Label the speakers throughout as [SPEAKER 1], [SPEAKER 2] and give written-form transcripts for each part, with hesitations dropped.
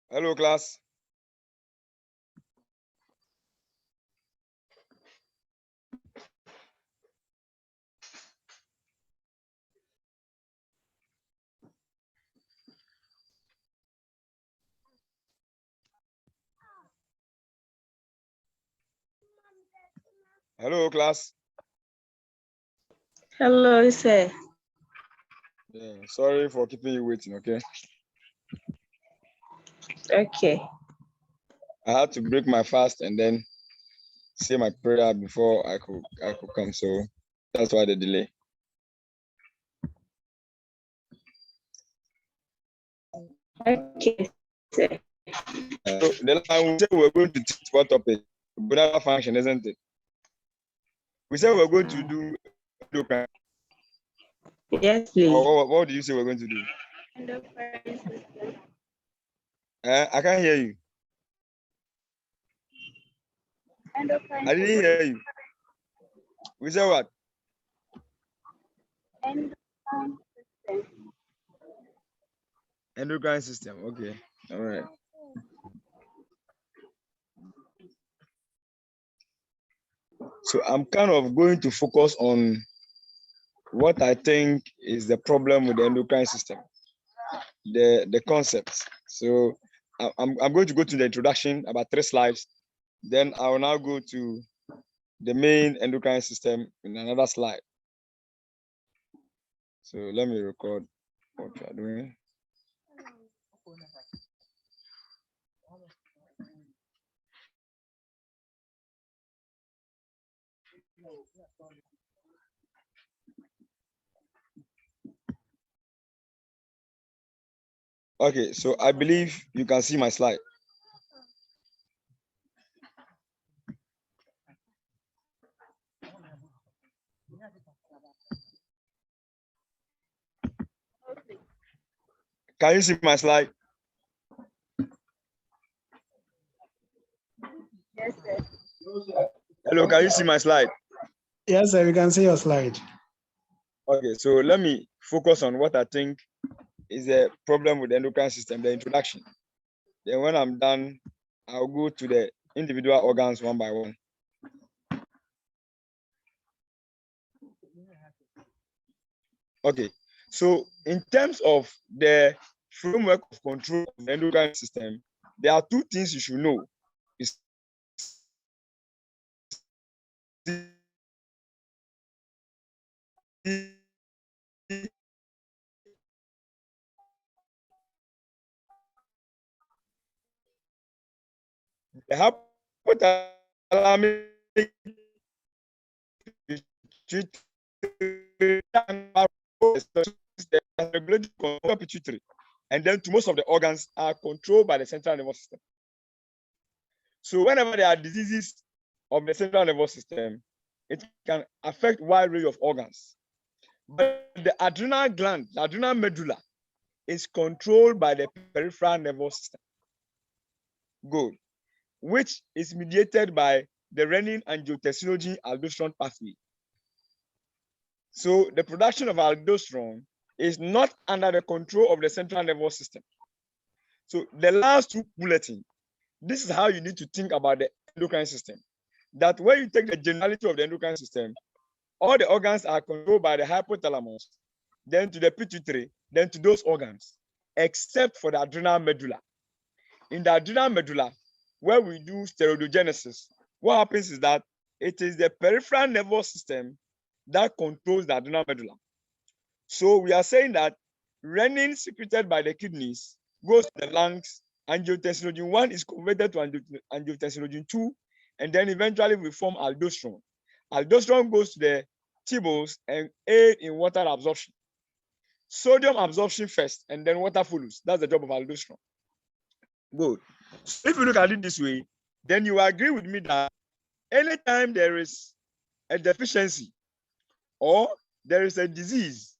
[SPEAKER 1] Hello, class. Hello, class.
[SPEAKER 2] Hello, sir.
[SPEAKER 1] Yeah, sorry for keeping you waiting, okay?
[SPEAKER 2] Okay.
[SPEAKER 1] I had to break my fast and then say my prayer before I could come, so that's why the delay.
[SPEAKER 2] Okay, sir.
[SPEAKER 1] So the line we said we were going to teach what topic? Bonava function, isn't it? We said we were going to do endocrine.
[SPEAKER 2] Yes, please.
[SPEAKER 1] What do you say we're going to do?
[SPEAKER 2] Endocrine system.
[SPEAKER 1] I can't hear you.
[SPEAKER 2] Endocrine
[SPEAKER 1] I didn't hear you. We said what?
[SPEAKER 2] Endocrine system.
[SPEAKER 1] Endocrine system. Okay. All right. So I'm kind of going to focus on what I think is the problem with the endocrine system, the concepts. So I'm going to go to the introduction, about 3 slides. Then I will now go to the main endocrine system in another slide. So let me record what we are doing. Okay, so I believe you can see my slide. Can you see my slide?
[SPEAKER 2] Yes, sir.
[SPEAKER 1] Hello, can you see my slide?
[SPEAKER 3] Yes, sir, we can see your slide.
[SPEAKER 1] Okay, so let me focus on what I think is a problem with the endocrine system, the introduction. Then when I'm done, I'll go to the individual organs one by one. Okay, so in terms of the framework of control of the endocrine system, there are 2 things you should know. The hypothalamic pituitary, and then to most of the organs are controlled by the central nervous system. So whenever there are diseases of the central nervous system, it can affect wide range of organs. But the adrenal gland, the adrenal medulla, is controlled by the peripheral nervous system. Good. Which is mediated by the renin-angiotensin-aldosterone pathway. So the production of aldosterone is not under the control of the central nervous system. So the last 2 bulletins, this is how you need to think about the endocrine system. That when you take the generality of the endocrine system, all the organs are controlled by the hypothalamus, then to the pituitary, then to those organs, except for the adrenal medulla. In the adrenal medulla, where we do steroidogenesis, what happens is that it is the peripheral nervous system that controls the adrenal medulla. So we are saying that renin secreted by the kidneys goes to the lungs, angiotensin 1 is converted to angiotensin 2, and then eventually we form aldosterone. Aldosterone goes to the tubules and aid in water absorption. Sodium absorption first, and then water follows. That's the job of aldosterone. Good. So if you look at it this way, then you agree with me that anytime there is a deficiency or there is a disease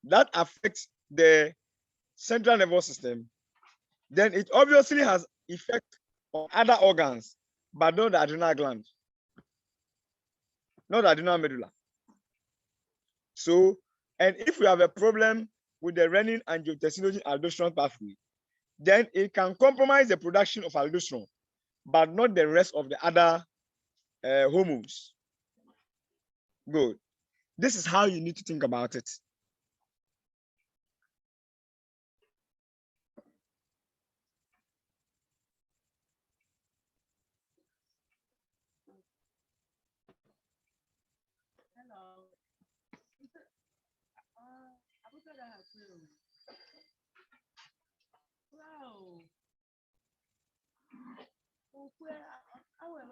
[SPEAKER 1] that affects the central nervous system, then it obviously has effect on other organs, but not the adrenal gland, not the adrenal medulla. So, and if we have a problem with the renin-angiotensin-aldosterone pathway, then it can compromise the production of aldosterone, but not the rest of the other hormones. Good. This is how you need to think about it.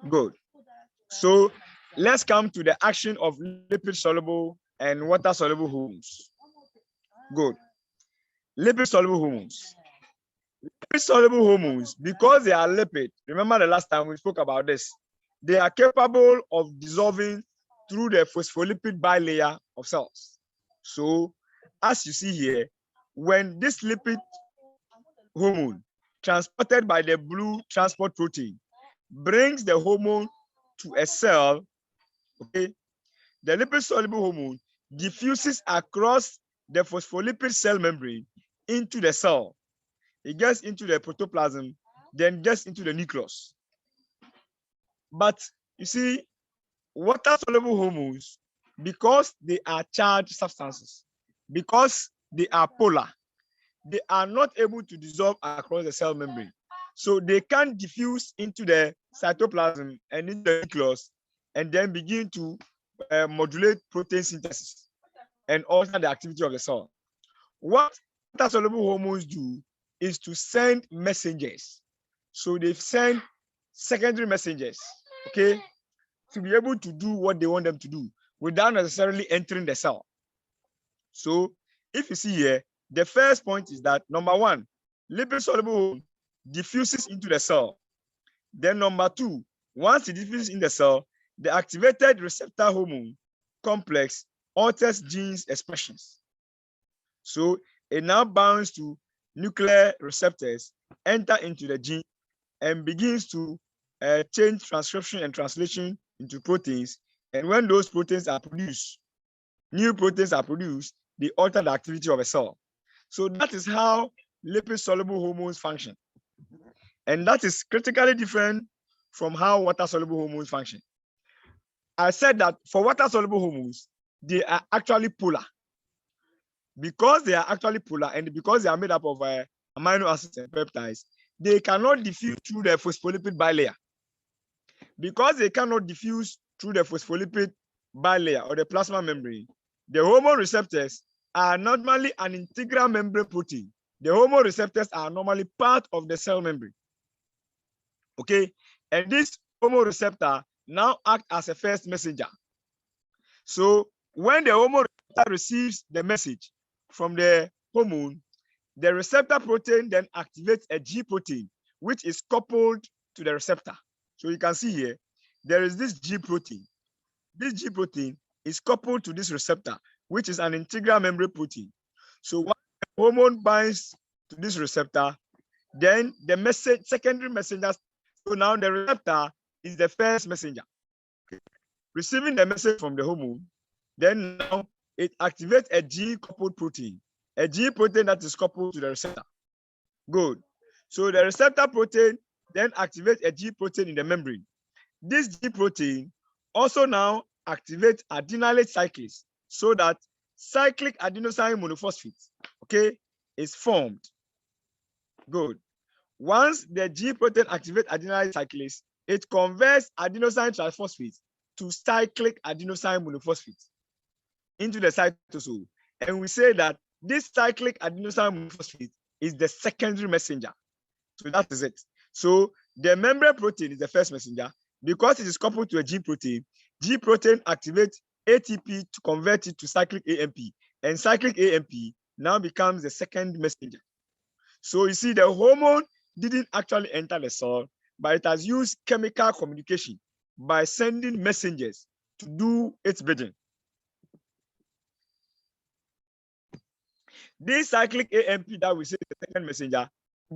[SPEAKER 1] Good. So let's come to the action of lipid soluble and water soluble hormones. Good. Lipid soluble hormones. Lipid soluble hormones, because they are lipid, remember the last time we spoke about this, they are capable of dissolving through the phospholipid bilayer of cells. So as you see here, when this lipid hormone transported by the blue transport protein brings the hormone to a cell, okay, the lipid soluble hormone diffuses across the phospholipid cell membrane into the cell. It gets into the protoplasm, then gets into the nucleus. But you see, water soluble hormones, because they are charged substances, because they are polar, they are not able to dissolve across the cell membrane. So they can diffuse into the cytoplasm and into the nucleus and then begin to modulate protein synthesis and alter the activity of the cell. What water soluble hormones do is to send messengers. So they send secondary messengers, okay, to be able to do what they want them to do without necessarily entering the cell. So if you see here, the first point is that number one, lipid soluble hormone diffuses into the cell. Then number two, once it diffuses in the cell, the activated receptor hormone complex alters genes expressions. So it now binds to nuclear receptors, enter into the gene, and begins to change transcription and translation into proteins. And when those proteins are produced, new proteins are produced, they alter the activity of a cell. So that is how lipid soluble hormones function. And that is critically different from how water soluble hormones function. I said that for water soluble hormones, they are actually polar. Because they are actually polar and because they are made up of amino acids and peptides, they cannot diffuse through the phospholipid bilayer. Because they cannot diffuse through the phospholipid bilayer or the plasma membrane, the hormone receptors are normally an integral membrane protein. The hormone receptors are normally part of the cell membrane. Okay, and this hormone receptor now acts as a first messenger. So when the hormone receptor receives the message from the hormone, the receptor protein then activates a G protein, which is coupled to the receptor. So you can see here, there is this G protein. This G protein is coupled to this receptor, which is an integral membrane protein. So when the hormone binds to this receptor, then the secondary messenger. So now the receptor is the first messenger. Okay. Receiving the message from the hormone, then now it activates a G coupled protein, a G protein that is coupled to the receptor. Good. So the receptor protein then activates a G protein in the membrane. This G protein also now activates adenylate cyclase so that cyclic adenosine monophosphate, okay, is formed. Good. Once the G protein activates adenylate cyclase, it converts adenosine triphosphate to cyclic adenosine monophosphate into the cytosol. And we say that this cyclic adenosine monophosphate is the secondary messenger. So that is it. So the membrane protein is the first messenger. Because it is coupled to a G protein activates ATP to convert it to cyclic AMP. And cyclic AMP now becomes the second messenger. So you see, the hormone didn't actually enter the cell, but it has used chemical communication by sending messengers to do its bidding. This cyclic AMP that we say is the second messenger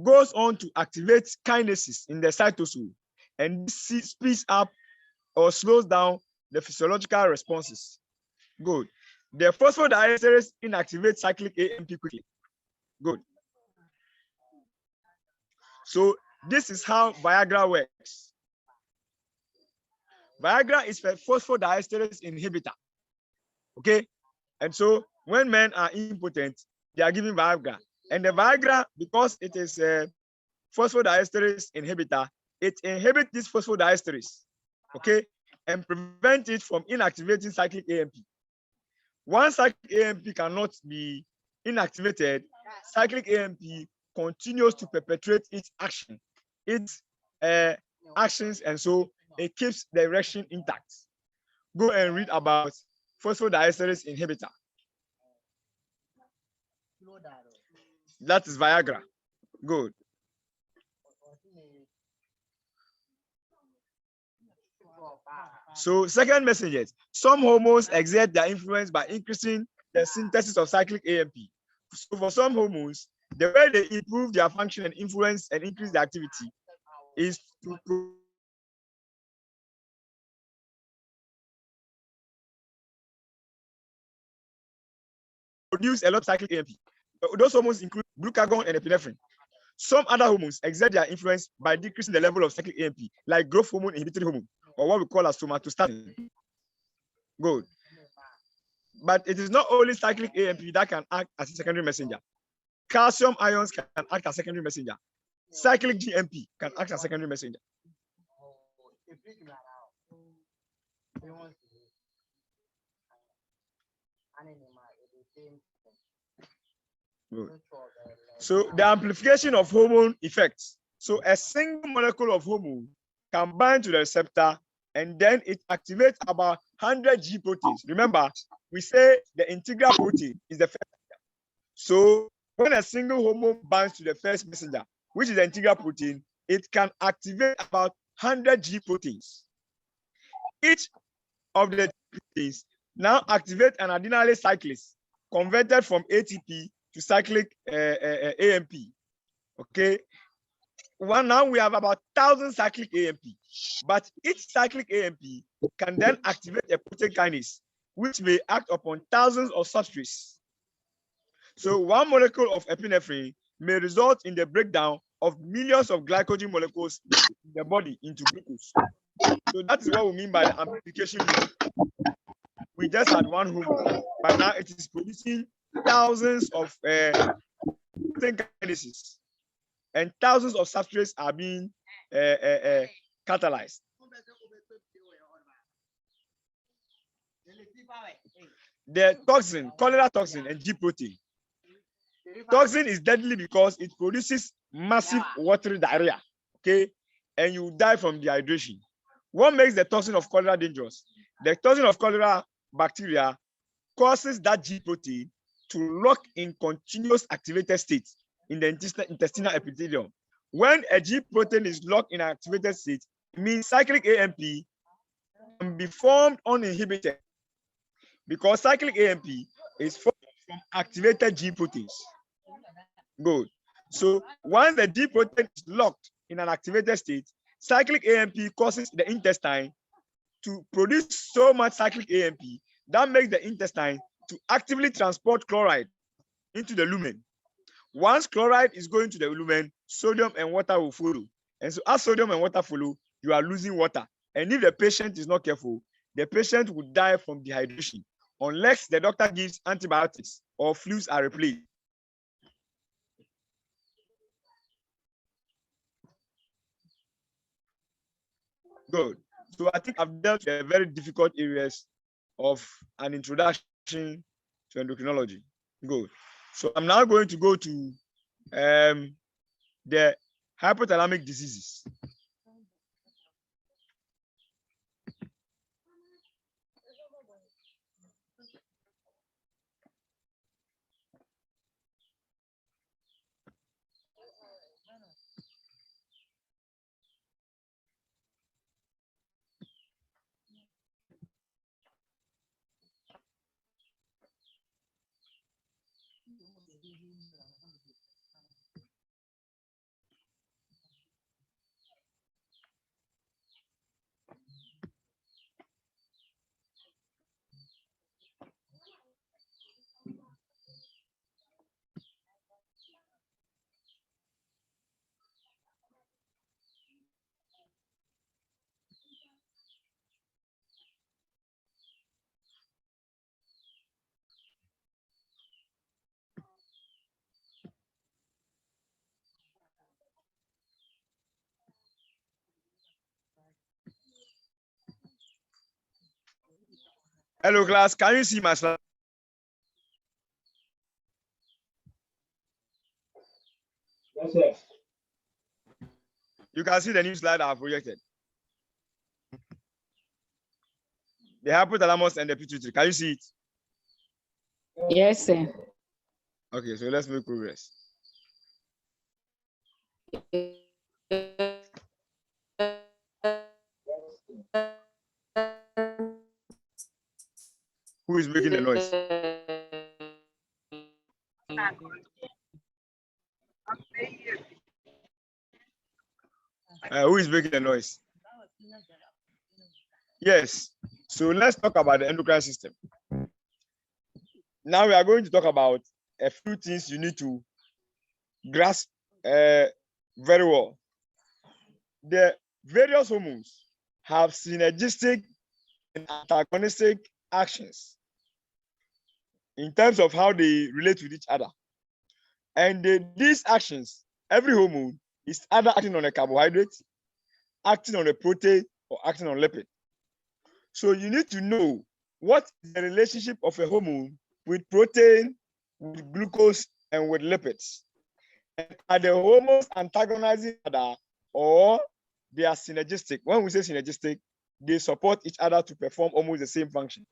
[SPEAKER 1] goes on to activate kinases in the cytosol, and this speeds up or slows down the physiological responses. Good. The phosphodiesterase inactivates cyclic AMP quickly. Good. So this is how Viagra works. Viagra is a phosphodiesterase inhibitor. Okay, and so when men are impotent, they are given Viagra, and the Viagra, because it is a phosphodiesterase inhibitor, it inhibits this phosphodiesterase, okay, and prevent it from inactivating cyclic AMP. Once cyclic AMP cannot be inactivated, cyclic AMP continues to perpetrate its actions, and so it keeps the erection intact. Go and read about phosphodiesterase inhibitor. That is Viagra. Good. So second message, some hormones exert their influence by increasing the synthesis of cyclic AMP. So for some hormones, the way they improve their function and influence and increase the activity is to produce a lot of cyclic AMP. Those hormones include glucagon and epinephrine. Some other hormones exert their influence by decreasing the level of cyclic AMP, like growth hormone inhibitory hormone, or what we call as somatostatin. Good. But it is not only cyclic AMP that can act as a secondary messenger. Calcium ions can act as secondary messenger. Cyclic GMP can act as secondary messenger. Good. So the amplification of hormone effects. So a single molecule of hormone can bind to the receptor, and then it activates about 100 G proteins. Remember, we say the integral protein is the first messenger. So when a single hormone binds to the first messenger, which is the integral protein, it can activate about 100 G proteins. Each of the proteins now activate an adenylate cyclase converted from ATP to cyclic AMP. Okay. Well, now we have about 1,000 cyclic AMP, but each cyclic AMP can then activate a protein kinase, which may act upon thousands of substrates. So one molecule of epinephrine may result in the breakdown of millions of glycogen molecules in the body into glucose. So that is what we mean by the amplification. We just had one hormone, but now it is producing thousands of protein kinases, and thousands of substrates are being catalyzed. The toxin, cholera toxin, and G protein. Toxin is deadly because it produces massive watery diarrhea, okay, and you die from dehydration. What makes the toxin of cholera dangerous? The toxin of cholera bacteria causes that G protein to lock in continuous activated state in the intestinal epithelium. When a G protein is locked in an activated state, it means cyclic AMP can be formed uninhibited, because cyclic AMP is formed from activated G proteins. Good. So once the G protein is locked in an activated state, cyclic AMP causes the intestine to produce so much cyclic AMP that makes the intestine to actively transport chloride into the lumen. Once chloride is going to the lumen, sodium and water will follow. And so as sodium and water follow, you are losing water. And if the patient is not careful, the patient will die from dehydration unless the doctor gives antibiotics or fluids are replaced. Good. So I think I've dealt with very difficult areas of an introduction to endocrinology. Good. So I'm now going to go to the hypothalamic diseases. Hello, class. Can you see my slide?
[SPEAKER 4] Yes, sir.
[SPEAKER 1] You can see the new slide I have projected. The hypothalamus and the pituitary. Can you see it?
[SPEAKER 5] Yes, sir.
[SPEAKER 1] Okay, so let's make progress. Who is making the noise? Who is making the noise? Yes. So let's talk about the endocrine system. Now we are going to talk about a few things you need to grasp very well. The various hormones have synergistic and antagonistic actions in terms of how they relate with each other. And these actions, every hormone is either acting on a carbohydrate, acting on a protein, or acting on lipid. So you need to know what is the relationship of a hormone with protein, with glucose, and with lipids. And are the hormones antagonizing each other or they are synergistic? When we say synergistic, they support each other to perform almost the same function.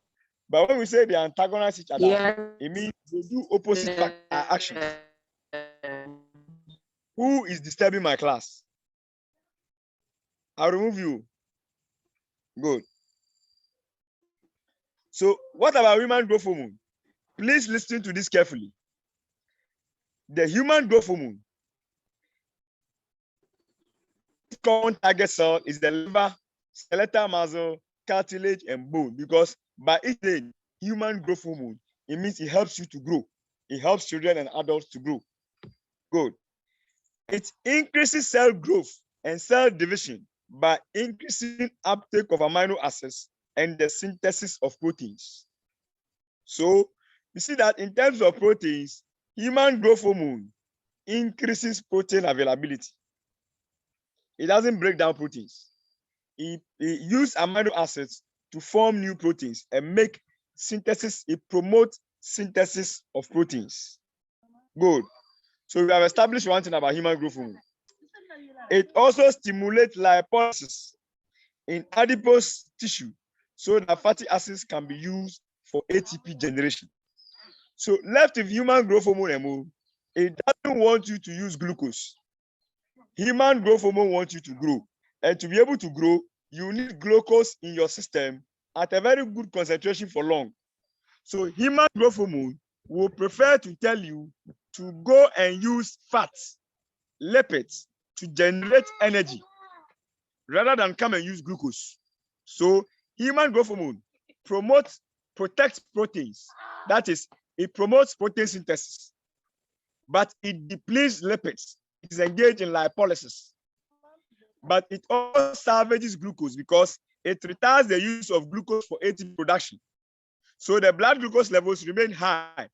[SPEAKER 1] But when we say they antagonize each other,
[SPEAKER 5] Yeah.
[SPEAKER 1] it means they do opposite actions. Who is disturbing my class? I'll remove you. Good. So what about human growth hormone? Please listen to this carefully. The human growth hormone, its common target cell is the liver, skeletal muscle, cartilage, and bone, because by eating human growth hormone, it means it helps you to grow. It helps children and adults to grow. Good. It increases cell growth and cell division by increasing uptake of amino acids and the synthesis of proteins. So you see that in terms of proteins, human growth hormone increases protein availability. It doesn't break down proteins. It uses amino acids to form new proteins and make synthesis. It promotes synthesis of proteins. Good. So we have established one thing about human growth hormone. It also stimulates lipolysis in adipose tissue so that fatty acids can be used for ATP generation. So left with human growth hormone, it doesn't want you to use glucose. Human growth hormone wants you to grow. And to be able to grow, you need glucose in your system at a very good concentration for long. So human growth hormone will prefer to tell you to go and use fats, lipids to generate energy rather than come and use glucose. So human growth hormone protects proteins. That is, it promotes protein synthesis, but it depletes lipids. It is engaged in lipolysis, but it also salvages glucose because it retards the use of glucose for ATP production. So the blood glucose levels remain high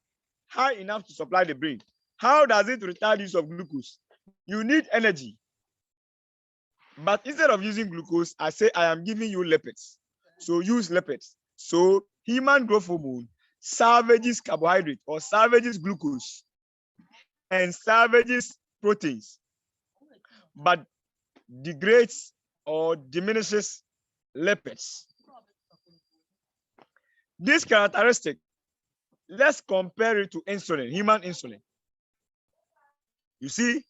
[SPEAKER 1] enough to supply the brain. How does it retard use of glucose? You need energy. But instead of using glucose, I say I am giving you lipids. So use lipids. So human growth hormone salvages carbohydrate or salvages glucose and salvages proteins, but degrades or diminishes lipids. This characteristic, let's compare it to insulin, human insulin. You see,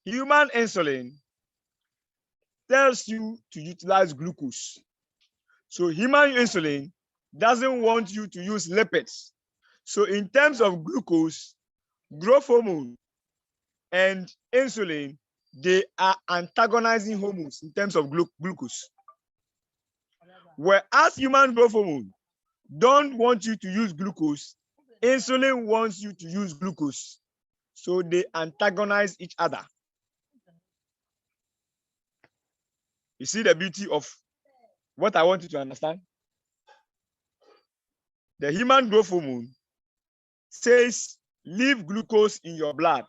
[SPEAKER 1] human insulin tells you to utilize glucose. So human insulin doesn't want you to use lipids. So in terms of glucose, growth hormone and insulin, they are antagonizing hormones in terms of glucose. Whereas human growth hormone don't want you to use glucose, insulin wants you to use glucose. So they antagonize each other. You see the beauty of what I want you to understand? The human growth hormone says leave glucose in your blood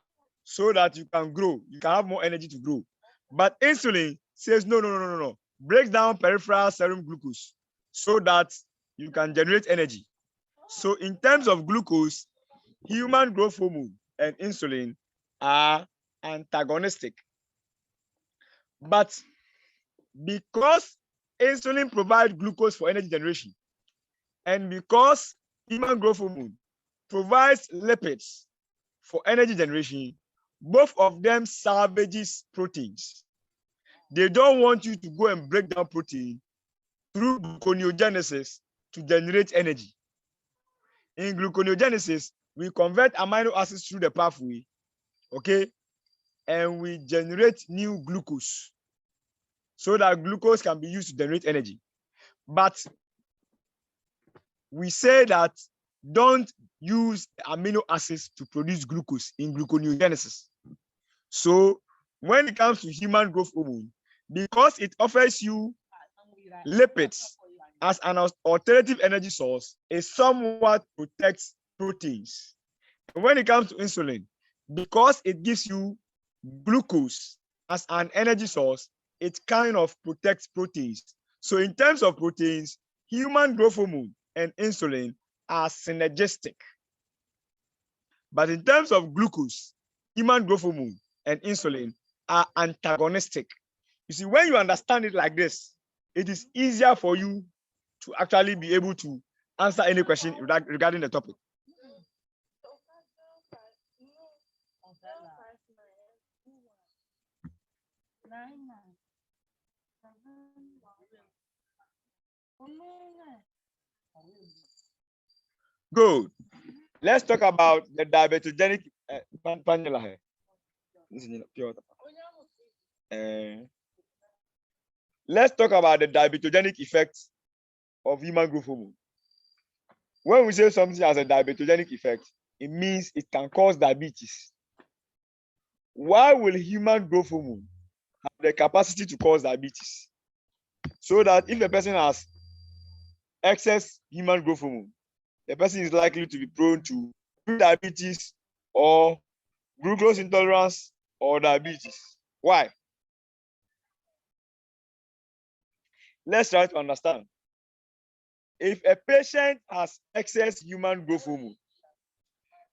[SPEAKER 1] so that you can grow, you can have more energy to grow. But insulin says no. Break down peripheral serum glucose so that you can generate energy. So in terms of glucose, human growth hormone and insulin are antagonistic. But because insulin provides glucose for energy generation, and because human growth hormone provides lipids for energy generation, both of them salvages proteins. They don't want you to go and break down protein through gluconeogenesis to generate energy. In gluconeogenesis, we convert amino acids through the pathway, okay, and we generate new glucose so that glucose can be used to generate energy. But we say that don't use amino acids to produce glucose in gluconeogenesis. So when it comes to human growth hormone, because it offers you lipids as an alternative energy source, it somewhat protects proteins. And when it comes to insulin, because it gives you glucose as an energy source, it kind of protects proteins. So in terms of proteins, human growth hormone and insulin are synergistic. But in terms of glucose, human growth hormone and insulin are antagonistic. You see, when you understand it like this, it is easier for you to actually be able to answer any question regarding the topic. Good. Let's talk about the diabetogenic let's talk about the diabetogenic effects of human growth hormone. When we say something has a diabetogenic effect, it means it can cause diabetes. Why will human growth hormone have the capacity to cause diabetes? So that if a person has excess human growth hormone, the person is likely to be prone to diabetes or glucose intolerance or diabetes. Why? Let's try to understand. If a patient has excess human growth hormone,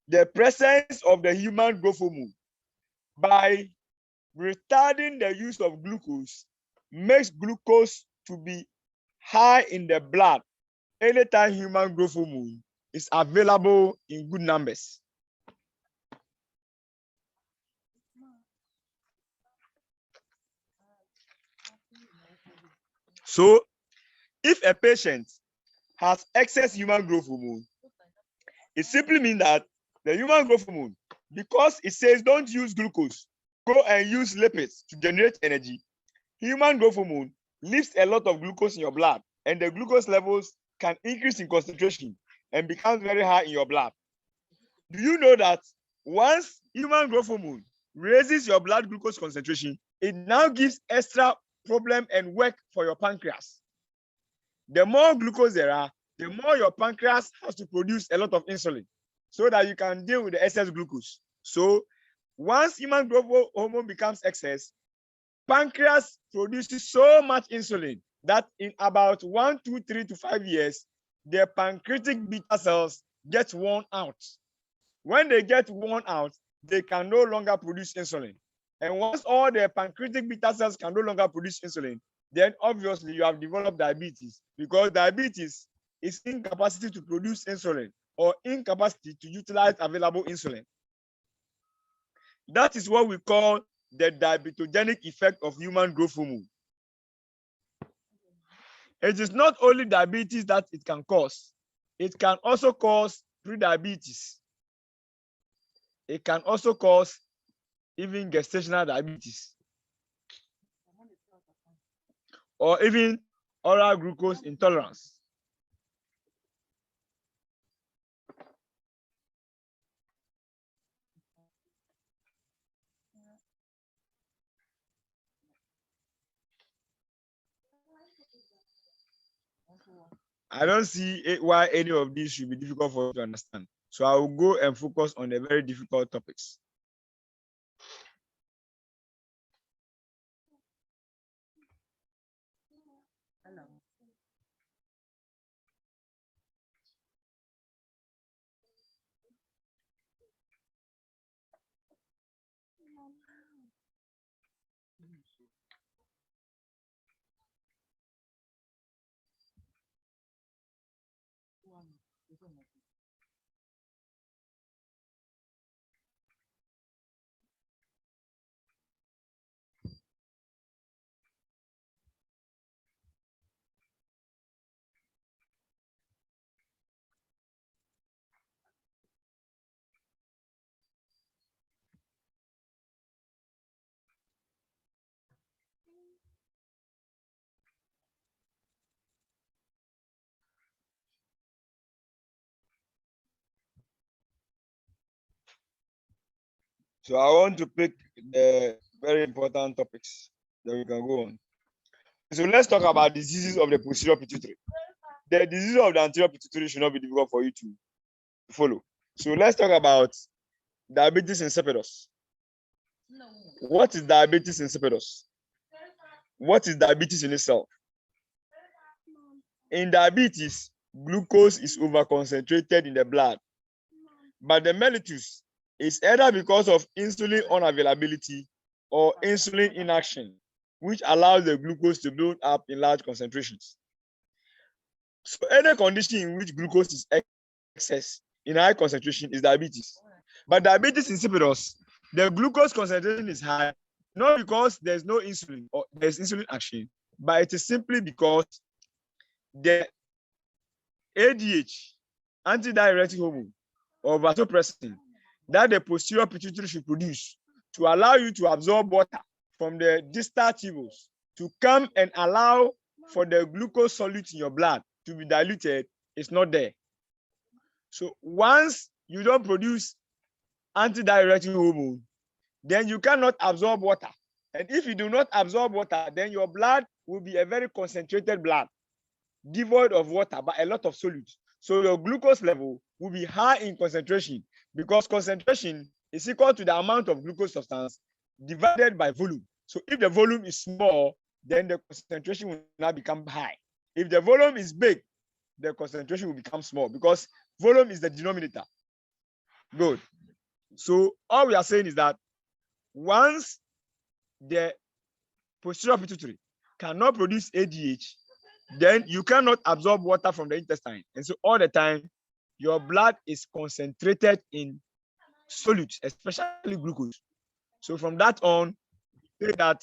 [SPEAKER 1] the presence of the human growth hormone by retarding the use of glucose makes glucose to be high in the blood anytime human growth hormone is available in good numbers. So if a patient has excess human growth hormone, it simply means that the human growth hormone, because it says don't use glucose, go and use lipids to generate energy, human growth hormone leaves a lot of glucose in your blood, and the glucose levels can increase in concentration and become very high in your blood. Do you know that once human growth hormone raises your blood glucose concentration, it now gives extra problem and work for your pancreas? The more glucose there are, the more your pancreas has to produce a lot of insulin so that you can deal with the excess glucose. So once human growth hormone becomes excess, pancreas produces so much insulin that in about 1, 2, 3 to 5 years, the pancreatic beta cells get worn out. When they get worn out, they can no longer produce insulin. And once all the pancreatic beta cells can no longer produce insulin, then obviously you have developed diabetes, because diabetes is incapacity to produce insulin or incapacity to utilize available insulin. That is what we call the diabetogenic effect of human growth hormone. It is not only diabetes that it can cause, it can also cause prediabetes. It can also cause even gestational diabetes or even oral glucose intolerance. I don't see why any of these should be difficult for you to understand. So I will go and focus on the very difficult topics. So I want to pick the very important topics that we can go on. So let's talk about diseases of the posterior pituitary. The disease of the anterior pituitary should not be difficult for you to follow. So let's talk about diabetes insipidus. What is diabetes insipidus? What is diabetes in itself? In diabetes, glucose is overconcentrated in the blood, but the mellitus is either because of insulin unavailability or insulin inaction, which allows the glucose to build up in large concentrations. So any condition in which glucose is excess in high concentration is diabetes. But diabetes insipidus, the glucose concentration is high, not because there's no insulin or there's insulin action, but it is simply because the ADH, antidiuretic hormone, or vasopressin, that the posterior pituitary should produce to allow you to absorb water from the distal tubules to come and allow for the glucose solute in your blood to be diluted is not there. So once you don't produce antidiuretic hormone, then you cannot absorb water. And if you do not absorb water, then your blood will be a very concentrated blood, devoid of water, but a lot of solute. So your glucose level will be high in concentration because concentration is equal to the amount of glucose substance divided by volume. So if the volume is small, then the concentration will not become high. If the volume is big, the concentration will become small because volume is the denominator. Good. So all we are saying is that once the posterior pituitary cannot produce ADH, then you cannot absorb water from the intestine. And so all the time, your blood is concentrated in solutes, especially glucose. So from that on, say that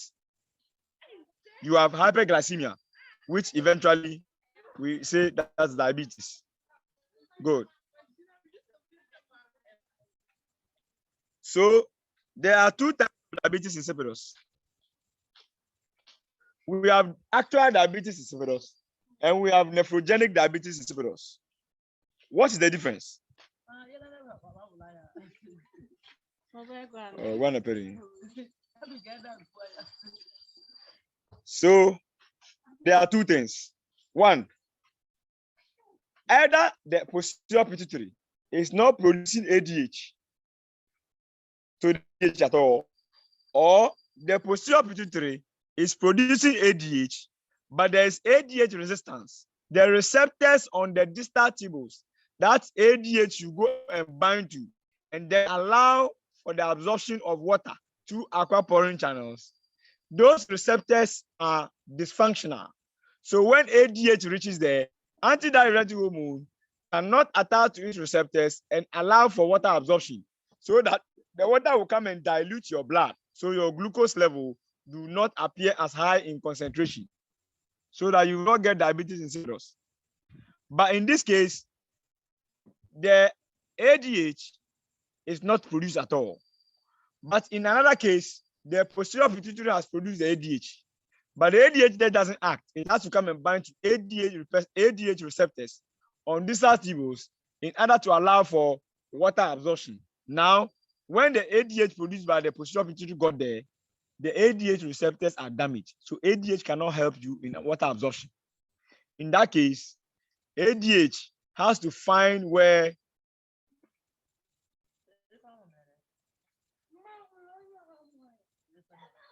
[SPEAKER 1] you have hyperglycemia, which eventually we say that's diabetes. Good. So there are two types of diabetes insipidus. We have actual diabetes insipidus and we have nephrogenic diabetes insipidus. What is the difference? So there are two things. One, either the posterior pituitary is not producing ADH to the ADH at all, or the posterior pituitary is producing ADH, but there is ADH resistance. The receptors on the distal tubules, that ADH you go and bind to, and then allow for the absorption of water through aquaporin channels. Those receptors are dysfunctional. So when ADH reaches there, antidiuretic hormone cannot attach to its receptors and allow for water absorption, so that the water will come and dilute your blood. So your glucose level do not appear as high in concentration, so that you will not get diabetes insipidus. But in this case, the ADH is not produced at all. But in another case, the posterior pituitary has produced the ADH, but the ADH that doesn't act. It has to come and bind to ADH receptors on distal tubules in order to allow for water absorption. Now, when the ADH produced by the posterior pituitary got there, the ADH receptors are damaged. So ADH cannot help you in water absorption. In that case, ADH has to find where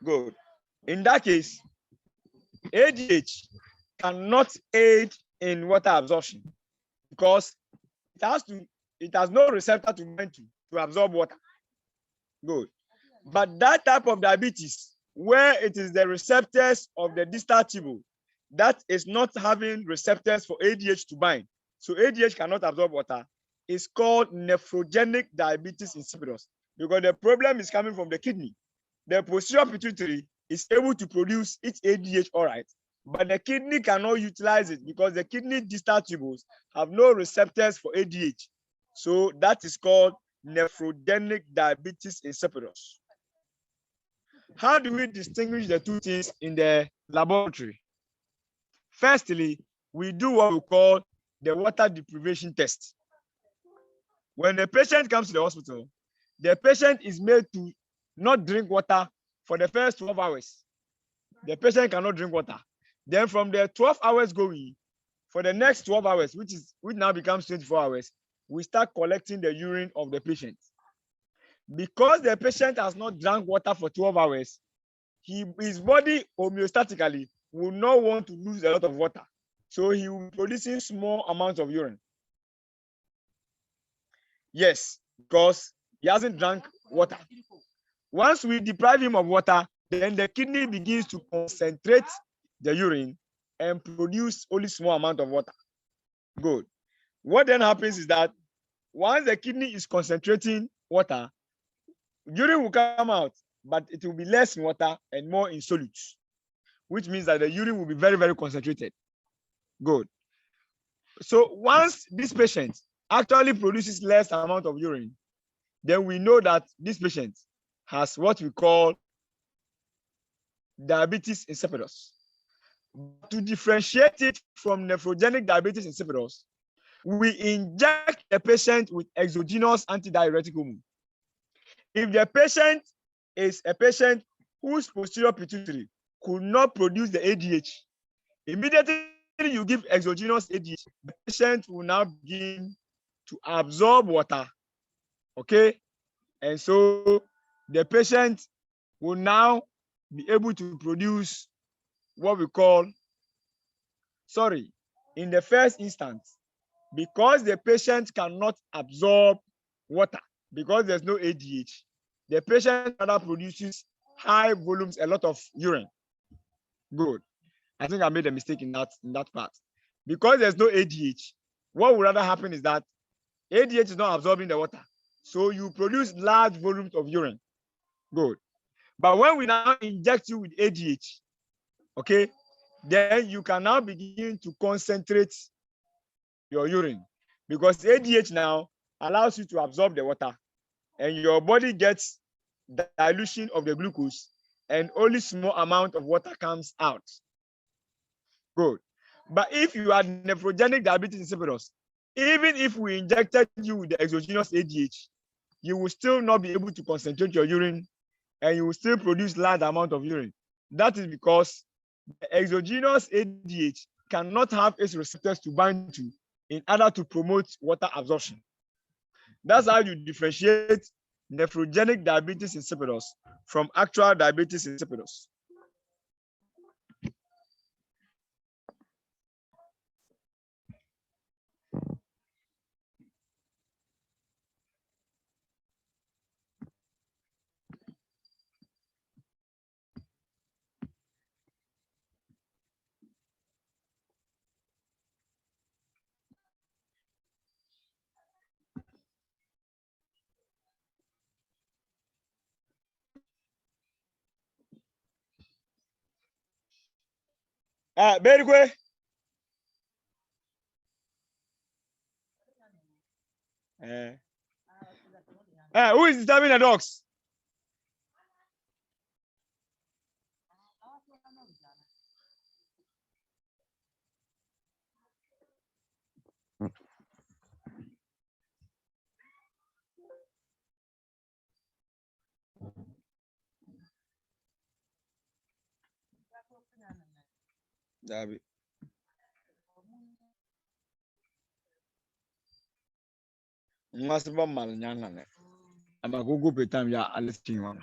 [SPEAKER 1] good. In that case, ADH cannot aid in water absorption because it has no receptor to bind to absorb water. Good. But that type of diabetes where it is the receptors of the distal tubule that is not having receptors for ADH to bind. So ADH cannot absorb water. It's called nephrogenic diabetes insipidus because the problem is coming from the kidney. The posterior pituitary is able to produce its ADH all right, but the kidney cannot utilize it because the kidney distal tubules have no receptors for ADH. So that is called nephrogenic diabetes insipidus. How do we distinguish the two things in the laboratory? Firstly, we do what we call the water deprivation test. When the patient comes to the hospital, the patient is made to not drink water for the first 12 hours. The patient cannot drink water. Then from the 12 hours going, for the next 12 hours, which now becomes 24 hours, we start collecting the urine of the patient. Because the patient has not drank water for 12 hours, his body homeostatically will not want to lose a lot of water. So he will be producing small amounts of urine. Yes, because he hasn't drank water. Once we deprive him of water, then the kidney begins to concentrate the urine and produce only small amount of water. Good. What then happens is that once the kidney is concentrating water, urine will come out, but it will be less in water and more in solutes, which means that the urine will be very, very concentrated. Good. So once this patient actually produces less amount of urine, then we know that this patient has what we call diabetes insipidus. To differentiate it from nephrogenic diabetes insipidus, we inject the patient with exogenous antidiuretic hormone. If the patient is a patient whose posterior pituitary could not produce the ADH, immediately you give exogenous ADH, the patient will now begin to absorb water. Okay? And so the patient will now be able to produce what we call, in the first instance, because the patient cannot absorb water, because there's no ADH, the patient rather produces high volumes, a lot of urine. Good. I think I made a mistake in that part. Because there's no ADH, what would rather happen is that ADH is not absorbing the water. So you produce large volumes of urine. Good. But when we now inject you with ADH, okay, then you can now begin to concentrate your urine because ADH now allows you to absorb the water and your body gets the dilution of the glucose and only small amount of water comes out. Good. But if you are nephrogenic diabetes insipidus, even if we injected you with the exogenous ADH, you will still not be able to concentrate your urine and you will still produce large amount of urine. That is because the exogenous ADH cannot have its receptors to bind to in order to promote water absorption. That's how you differentiate nephrogenic diabetes insipidus from actual diabetes insipidus. Very good. Who is disturbing the dogs? Dabi. Masiba malnyana ne. Amagogo petam ya alisting one.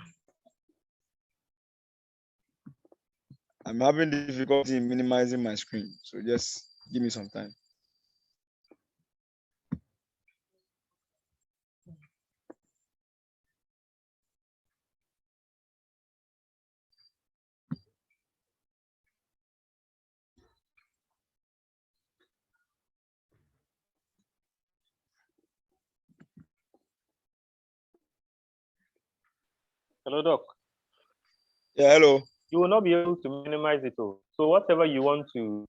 [SPEAKER 1] I'm having difficulty in minimizing my screen, so just give me some time.
[SPEAKER 6] Hello, Doc.
[SPEAKER 1] Yeah, hello.
[SPEAKER 6] You will not be able to minimize it all. So whatever you want to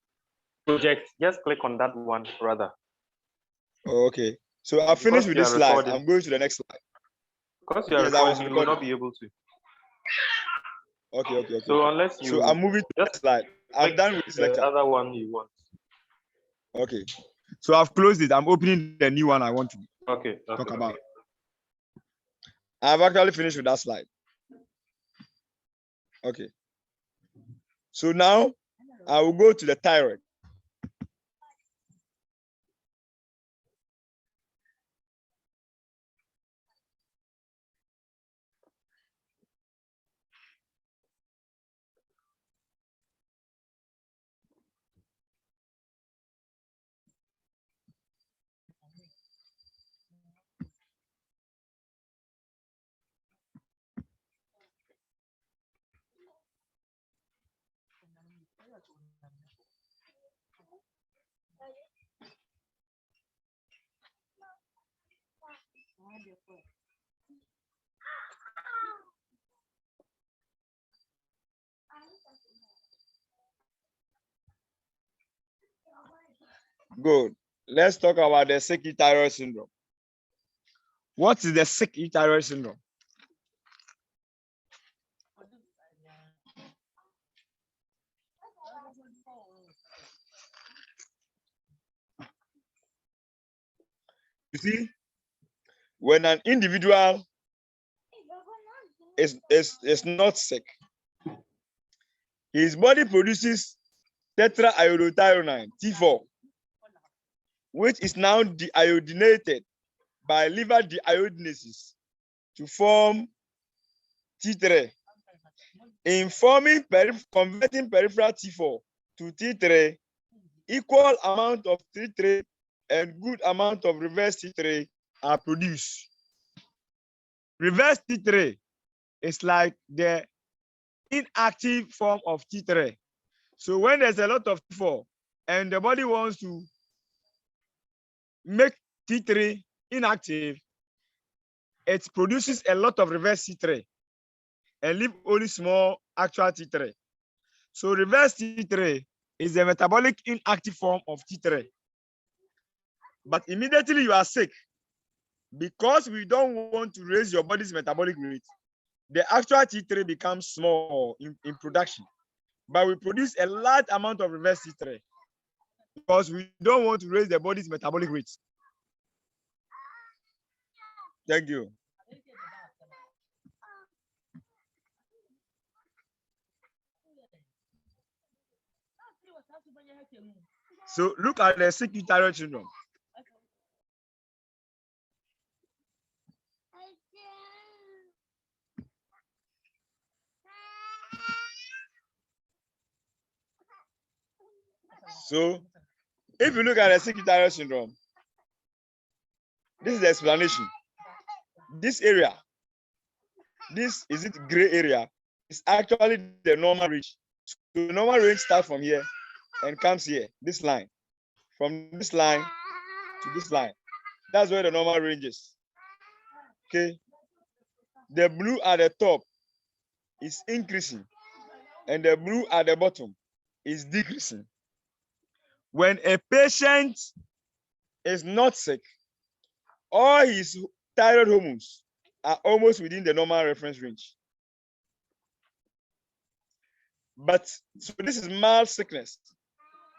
[SPEAKER 6] project, just click on that one rather.
[SPEAKER 1] Okay. So I finished with this slide.
[SPEAKER 6] Recording.
[SPEAKER 1] I'm going to the next slide.
[SPEAKER 6] Because you are
[SPEAKER 1] Yes, I was
[SPEAKER 6] recording, you will not
[SPEAKER 1] recording.
[SPEAKER 6] be able to.
[SPEAKER 1] Okay.
[SPEAKER 6] So unless you
[SPEAKER 1] So I'm moving to the next slide. I'm done with this
[SPEAKER 6] the
[SPEAKER 1] lecture.
[SPEAKER 6] other one you want.
[SPEAKER 1] Okay. So I've closed it. I'm opening the new one I want to talk about. I've actually finished with that slide. Okay. So now I will go to the thyroid. Good. Let's talk about the sick thyroid syndrome. What is the sick thyroid syndrome? You see, when an individual is not sick, his body produces tetraiodothyronine, T4, which is now deiodinated by liver deiodinases to form T3. In converting peripheral T4 to T3, equal amount of T3 and good amount of reverse T3 are produced. Reverse T3 is like the inactive form of T3. So when there's a lot of T4 and the body wants to make T3 inactive, it produces a lot of reverse T3 and leave only small actual T3. So reverse T3 is a metabolic inactive form of T3. But immediately you are sick, because we don't want to raise your body's metabolic rate, the actual T3 becomes small in production. But we produce a large amount of reverse T3 because we don't want to raise the body's metabolic rate. Thank you. So look at the sick thyroid syndrome. So if you look at the sick thyroid syndrome, this is the explanation. This area, this is it gray area, is actually the normal range. So the normal range starts from here and comes here, this line. From this line to this line. That's where the normal range is. Okay. The blue at the top is increasing, and the blue at the bottom is decreasing. When a patient is not sick, all his thyroid hormones are almost within the normal reference range. But so this is mild sickness,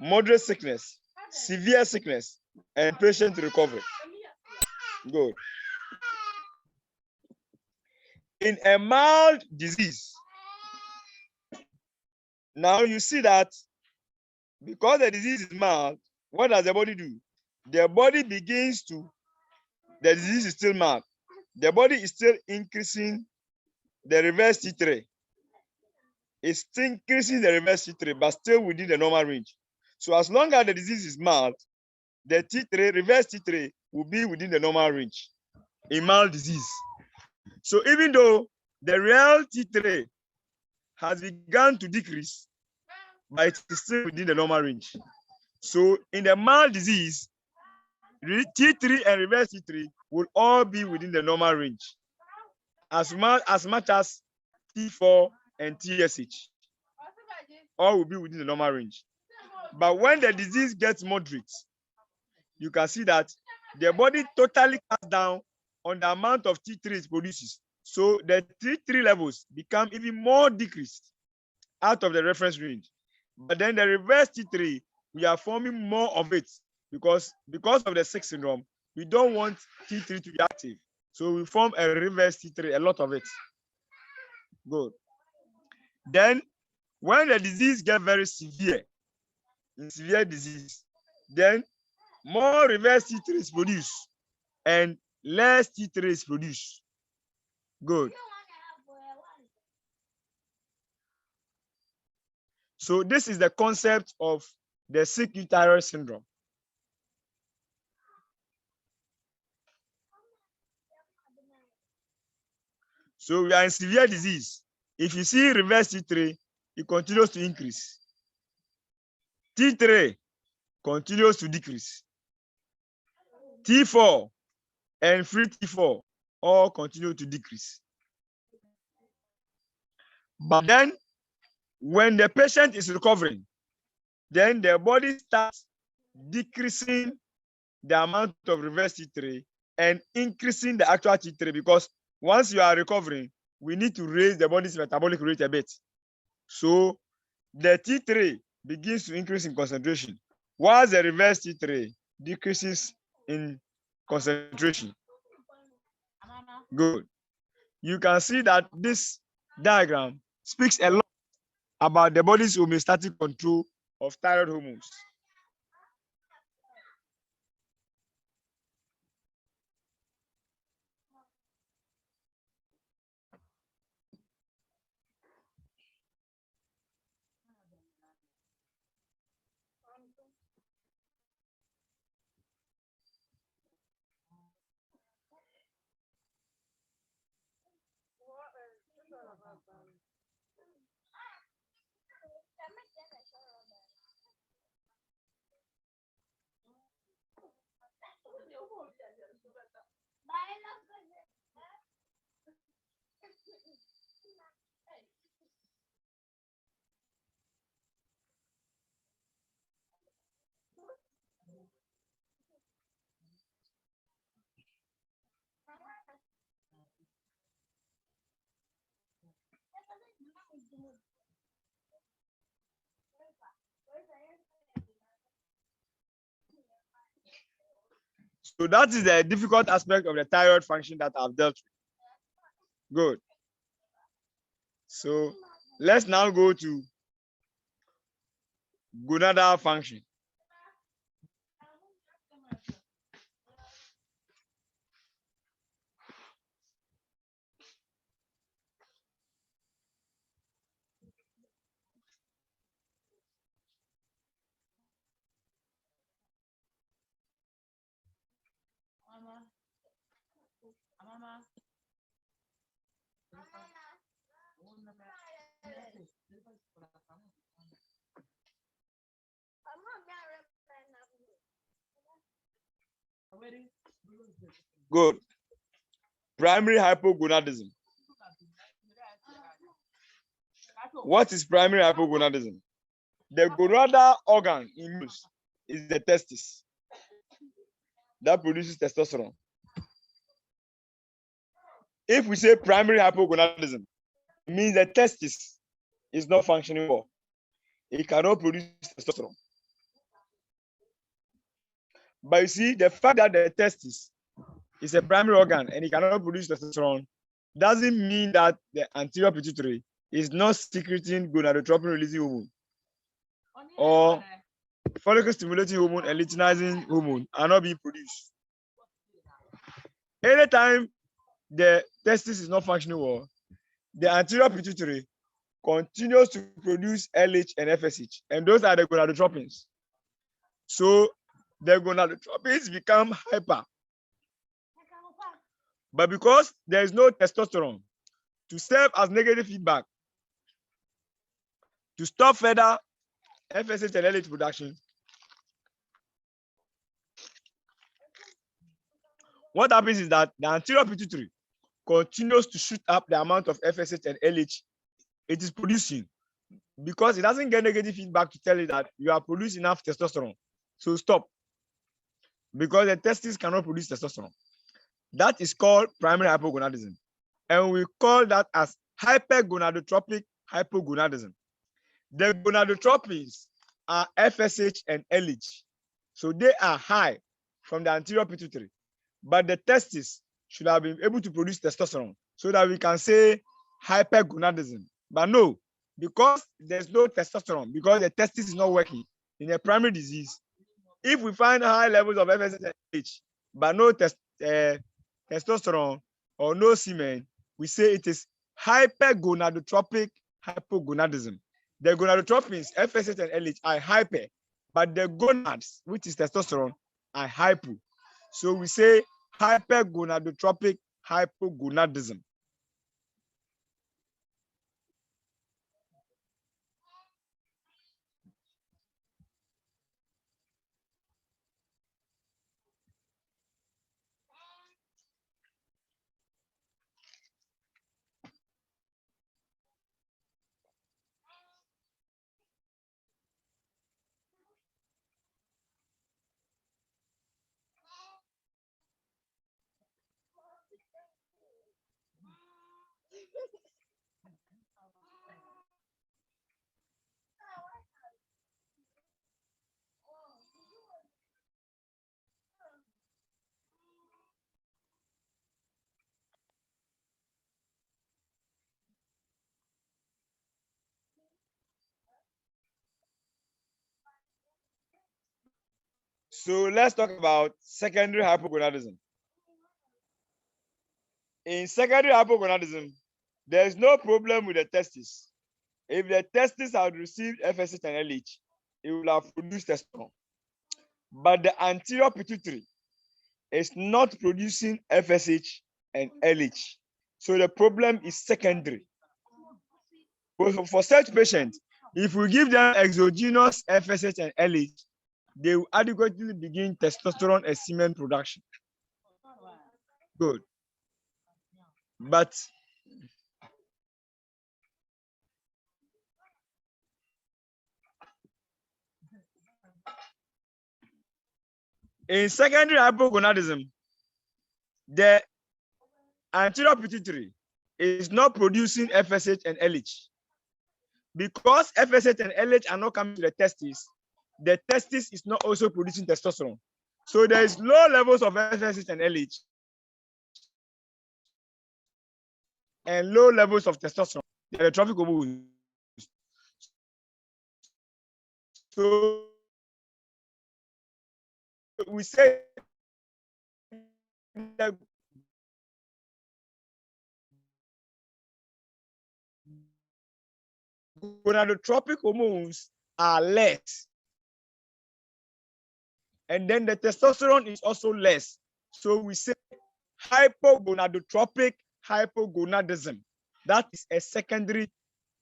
[SPEAKER 1] moderate sickness, severe sickness, and patient recovery. Good. In a mild disease, now you see that because the disease is mild, what does the body do? The body begins to, the disease is still mild. The body is still increasing the reverse T3. It's still increasing the reverse T3, but still within the normal range. So as long as the disease is mild, the T3, reverse T3 will be within the normal range in mild disease. So even though the real T3 has begun to decrease, but it is still within the normal range. So in the mild disease, T3 and reverse T3 will all be within the normal range. As much as T4, and TSH. All will be within the normal range. But when the disease gets moderate, you can see that the body totally cuts down on the amount of T3 it produces. So the T3 levels become even more decreased out of the reference range. But then the reverse T3, we are forming more of it because of the sick syndrome, we don't want T3 to be active. So we form a reverse T3, a lot of it. Good. Then when the disease gets very severe, in severe disease, then more reverse T3 is produced and less T3 is produced. Good. So this is the concept of the sick thyroid syndrome. So we are in severe disease. If you see reverse T3, it continues to increase. T3 continues to decrease. T4 and free T4 all continue to decrease. But then when the patient is recovering, then the body starts decreasing the amount of reverse T3 and increasing the actual T3, because once you are recovering, we need to raise the body's metabolic rate a bit. So the T3 begins to increase in concentration, while the reverse T3 decreases in concentration. Good. You can see that this diagram speaks a lot about the body's homeostatic control of thyroid hormones. So that is the difficult aspect of the thyroid function that I've dealt with. Good. So let's now go to gonadal function. Good. Primary hypogonadism. What is primary hypogonadism? The gonadal organ in use is the testis that produces testosterone. If we say primary hypogonadism, it means the testis is not functioning well. It cannot produce testosterone. But you see, the fact that the testis is a primary organ and it cannot produce testosterone doesn't mean that the anterior pituitary is not secreting gonadotropin releasing hormone or follicle stimulating hormone and luteinizing hormone are not being produced. Anytime the testis is not functioning well, the anterior pituitary continues to produce LH and FSH, and those are the gonadotropins. So the gonadotropins become hyper. But because there is no testosterone to serve as negative feedback to stop further FSH and LH production, what happens is that the anterior pituitary continues to shoot up the amount of FSH and LH it is producing, because it doesn't get negative feedback to tell you that you are producing enough testosterone. So stop, because the testes cannot produce testosterone. That is called primary hypogonadism. And we call that as hypergonadotropic hypogonadism. The gonadotropins are FSH and LH. So they are high from the anterior pituitary, but the testes should have been able to produce testosterone so that we can say hypergonadism. But no, because there's no testosterone, because the testis is not working in a primary disease, if we find high levels of FSH and LH, but no testosterone or no semen, we say it is hypergonadotropic hypogonadism. The gonadotropins, FSH and LH, are hyper, but the gonads, which is testosterone, are hypo. So we say hypergonadotropic hypogonadism. So let's talk about secondary hypogonadism. In secondary hypogonadism, there is no problem with the testes. If the testis had received FSH and LH, it will have produced testosterone. But the anterior pituitary is not producing FSH and LH. So the problem is secondary. For such patients, if we give them exogenous FSH and LH, they will adequately begin testosterone and semen production. Good. But in secondary hypogonadism, the anterior pituitary is not producing FSH and LH. Because FSH and LH are not coming to the testis is not also producing testosterone. So there is low levels of FSH and LH and low levels of testosterone. The trophic hormones. So we say the gonadotropic hormones are less, and then the testosterone is also less. So we say hypogonadotropic hypogonadism. That is a secondary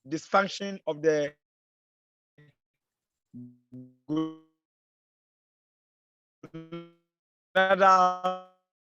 [SPEAKER 1] dysfunction of the gonadal